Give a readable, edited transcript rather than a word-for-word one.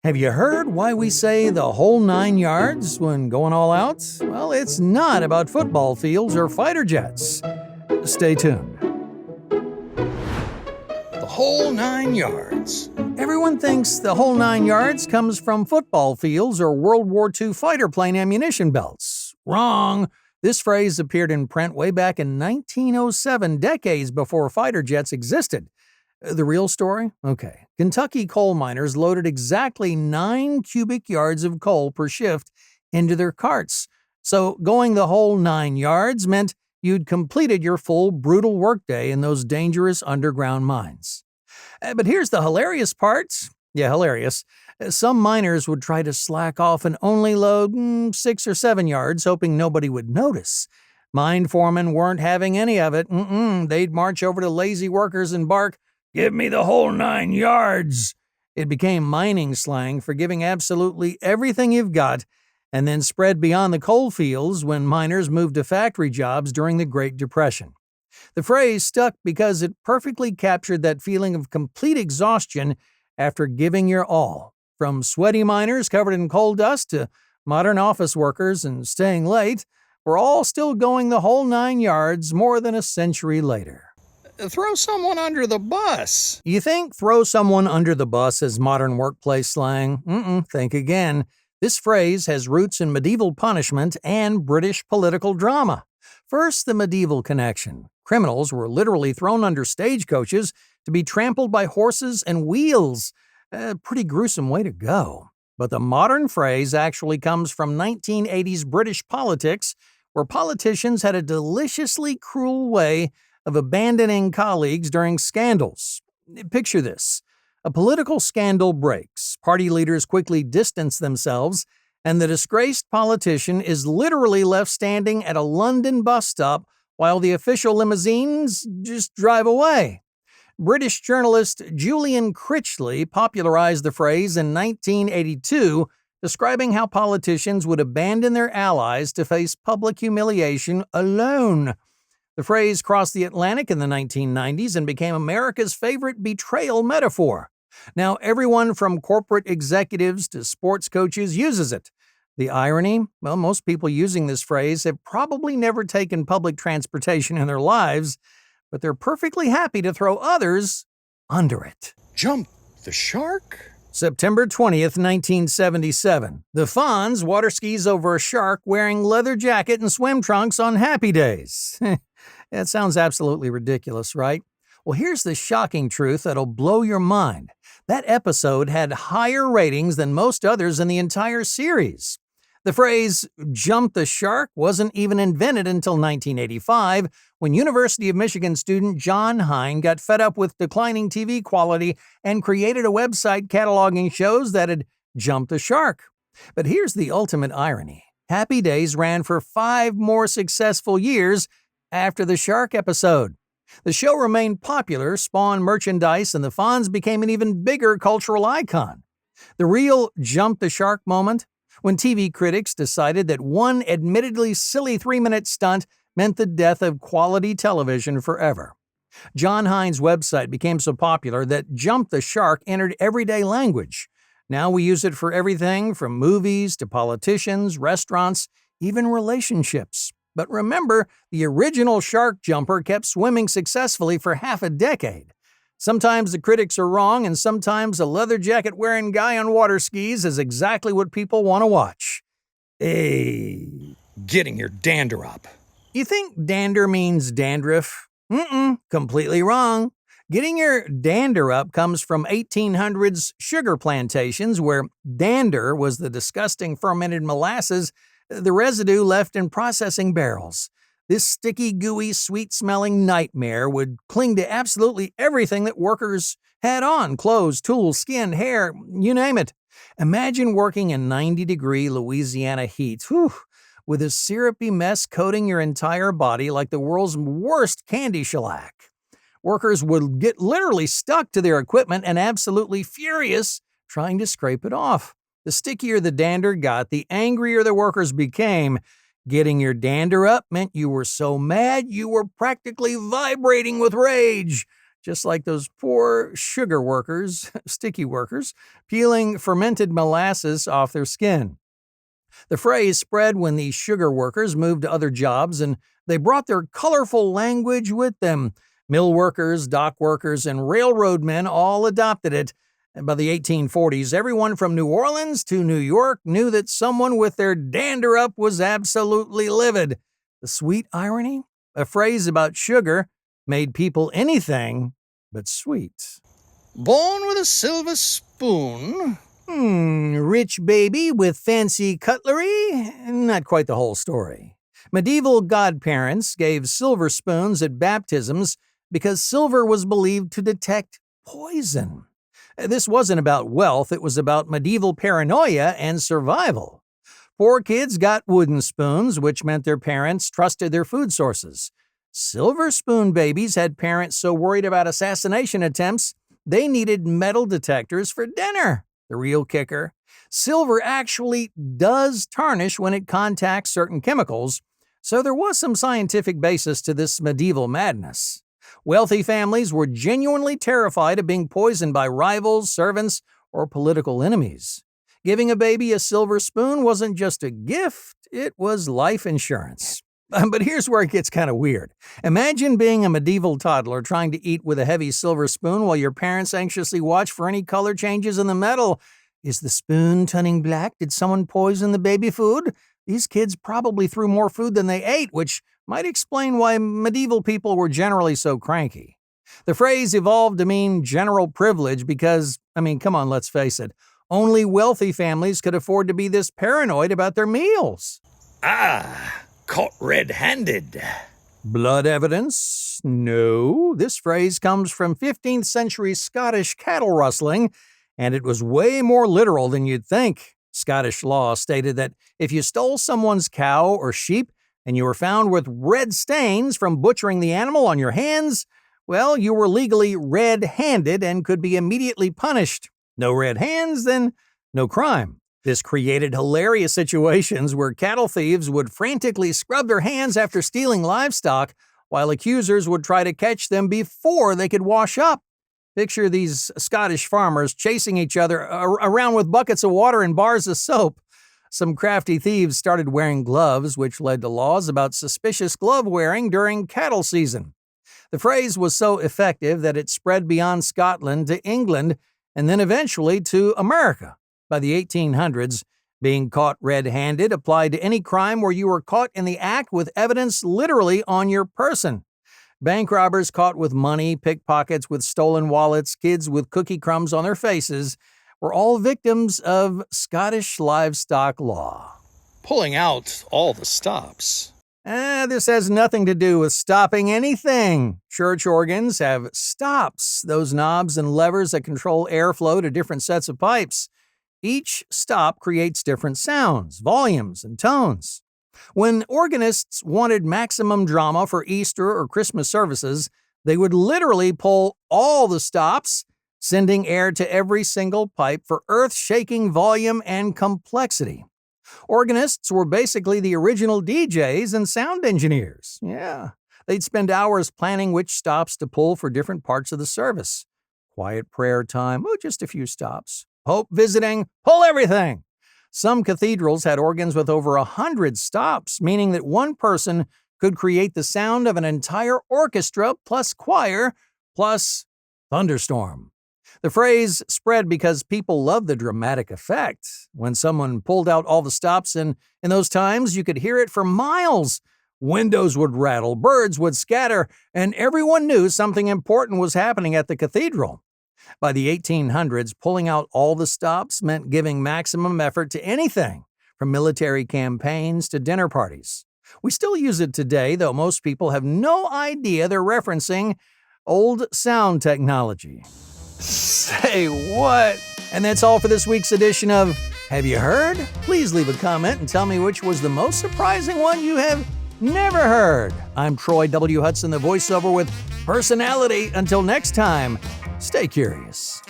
Have you heard why we say the whole 9 yards when going all out? Well, it's not about football fields or fighter jets. Stay tuned. The whole 9 yards. Everyone thinks the whole 9 yards comes from football fields or World War II fighter plane ammunition belts. Wrong. This phrase appeared in print way back in 1907, decades before fighter jets existed. The real story? Okay. Kentucky coal miners loaded exactly 9 cubic yards of coal per shift into their carts. So going the whole 9 yards meant you'd completed your full, brutal workday in those dangerous underground mines. But here's the hilarious part. Yeah, hilarious. Some miners would try to slack off and only load 6 or 7 yards, hoping nobody would notice. Mine foremen weren't having any of it. They'd march over to lazy workers and bark, "Give me the whole 9 yards." It became mining slang for giving absolutely everything you've got, and then spread beyond the coal fields when miners moved to factory jobs during the Great Depression. The phrase stuck because it perfectly captured that feeling of complete exhaustion after giving your all. From sweaty miners covered in coal dust to modern office workers and staying late, we're all still going the whole 9 yards more than a century later. Throw someone under the bus. You think throw someone under the bus is modern workplace slang? Think again. This phrase has roots in medieval punishment and British political drama. First, the medieval connection. Criminals were literally thrown under stagecoaches to be trampled by horses and wheels. A pretty gruesome way to go. But the modern phrase actually comes from 1980s British politics, where politicians had a deliciously cruel way of abandoning colleagues during scandals. Picture this. A political scandal breaks, party leaders quickly distance themselves, and the disgraced politician is literally left standing at a London bus stop while the official limousines just drive away. British journalist Julian Critchley popularized the phrase in 1982, describing how politicians would abandon their allies to face public humiliation alone. The phrase crossed the Atlantic in the 1990s and became America's favorite betrayal metaphor. Now everyone from corporate executives to sports coaches uses it. The irony? Well, most people using this phrase have probably never taken public transportation in their lives, but they're perfectly happy to throw others under it. Jump the shark? September 20th, 1977. The Fonz water skis over a shark wearing leather jacket and swim trunks on Happy Days. That sounds absolutely ridiculous, right? Well, here's the shocking truth that'll blow your mind. That episode had higher ratings than most others in the entire series. The phrase, "jump the shark," wasn't even invented until 1985, when University of Michigan student John Hine got fed up with declining TV quality and created a website cataloging shows that had jumped the shark. But here's the ultimate irony. Happy Days ran for 5 more successful years after the shark episode. The show remained popular, spawned merchandise, and the Fonz became an even bigger cultural icon. The real jump the shark moment? When TV critics decided that one admittedly silly 3-minute stunt meant the death of quality television forever. John Hine's website became so popular that Jump the Shark entered everyday language. Now we use it for everything from movies to politicians, restaurants, even relationships. But remember, the original shark jumper kept swimming successfully for half a decade. Sometimes the critics are wrong, and sometimes a leather jacket-wearing guy on water skis is exactly what people want to watch. Hey. Getting your dander up. You think dander means dandruff? Completely wrong. Getting your dander up comes from 1800s sugar plantations, where dander was the disgusting fermented molasses, the residue left in processing barrels. This sticky, gooey, sweet-smelling nightmare would cling to absolutely everything that workers had on: clothes, tools, skin, hair, you name it. Imagine working in 90-degree Louisiana heat, with a syrupy mess coating your entire body like the world's worst candy shellac. Workers would get literally stuck to their equipment and absolutely furious trying to scrape it off. The stickier the dander got, the angrier the workers became. Getting your dander up meant you were so mad you were practically vibrating with rage. just like those poor sugar workers, sticky workers, peeling fermented molasses off their skin. The phrase spread when these sugar workers moved to other jobs and they brought their colorful language with them. Mill workers, dock workers, and railroad men all adopted it. And by the 1840s, everyone from New Orleans to New York knew that someone with their dander up was absolutely livid. The sweet irony? A phrase about sugar made people anything but sweet. Born with a silver spoon. Rich baby with fancy cutlery? Not quite the whole story. Medieval godparents gave silver spoons at baptisms because silver was believed to detect poison. This wasn't about wealth, it was about medieval paranoia and survival. Poor kids got wooden spoons, which meant their parents trusted their food sources. Silver spoon babies had parents so worried about assassination attempts, they needed metal detectors for dinner. The real kicker: silver actually does tarnish when it contacts certain chemicals, so there was some scientific basis to this medieval madness. Wealthy families were genuinely terrified of being poisoned by rivals, servants, or political enemies. Giving a baby a silver spoon wasn't just a gift, it was life insurance. But here's where it gets kind of weird. Imagine being a medieval toddler trying to eat with a heavy silver spoon while your parents anxiously watch for any color changes in the metal. Is the spoon turning black? Did someone poison the baby food? These kids probably threw more food than they ate, which might explain why medieval people were generally so cranky. The phrase evolved to mean general privilege because, come on, let's face it, only wealthy families could afford to be this paranoid about their meals. Caught red-handed. Blood evidence? No. This phrase comes from 15th century Scottish cattle rustling, and it was way more literal than you'd think. Scottish law stated that if you stole someone's cow or sheep and you were found with red stains from butchering the animal on your hands, well, you were legally red-handed and could be immediately punished. No red hands, then no crime. This created hilarious situations where cattle thieves would frantically scrub their hands after stealing livestock, while accusers would try to catch them before they could wash up. Picture these Scottish farmers chasing each other around with buckets of water and bars of soap. Some crafty thieves started wearing gloves, which led to laws about suspicious glove wearing during cattle season. The phrase was so effective that it spread beyond Scotland to England and then eventually to America. By the 1800s, being caught red-handed applied to any crime where you were caught in the act with evidence literally on your person. Bank robbers caught with money, pickpockets with stolen wallets, kids with cookie crumbs on their faces were all victims of Scottish livestock law. Pulling out all the stops. This has nothing to do with stopping anything. Church organs have stops, those knobs and levers that control airflow to different sets of pipes. Each stop creates different sounds, volumes, and tones. When organists wanted maximum drama for Easter or Christmas services, they would literally pull all the stops, sending air to every single pipe for earth-shaking volume and complexity. Organists were basically the original DJs and sound engineers. Yeah, they'd spend hours planning which stops to pull for different parts of the service. Quiet prayer time, just a few stops. Hope visiting, pull everything. Some cathedrals had organs with over 100 stops, meaning that one person could create the sound of an entire orchestra plus choir plus thunderstorm. The phrase spread because people loved the dramatic effect. When someone pulled out all the stops in those times, you could hear it for miles. Windows would rattle, birds would scatter, and everyone knew something important was happening at the cathedral. By the 1800s, pulling out all the stops meant giving maximum effort to anything, from military campaigns to dinner parties. We still use it today, though most people have no idea they're referencing old sound technology. Say what? And that's all for this week's edition of Have You Heard? Please leave a comment and tell me which was the most surprising one you have never heard. I'm Troy W. Hudson, the voiceover with personality. Until next time, stay curious.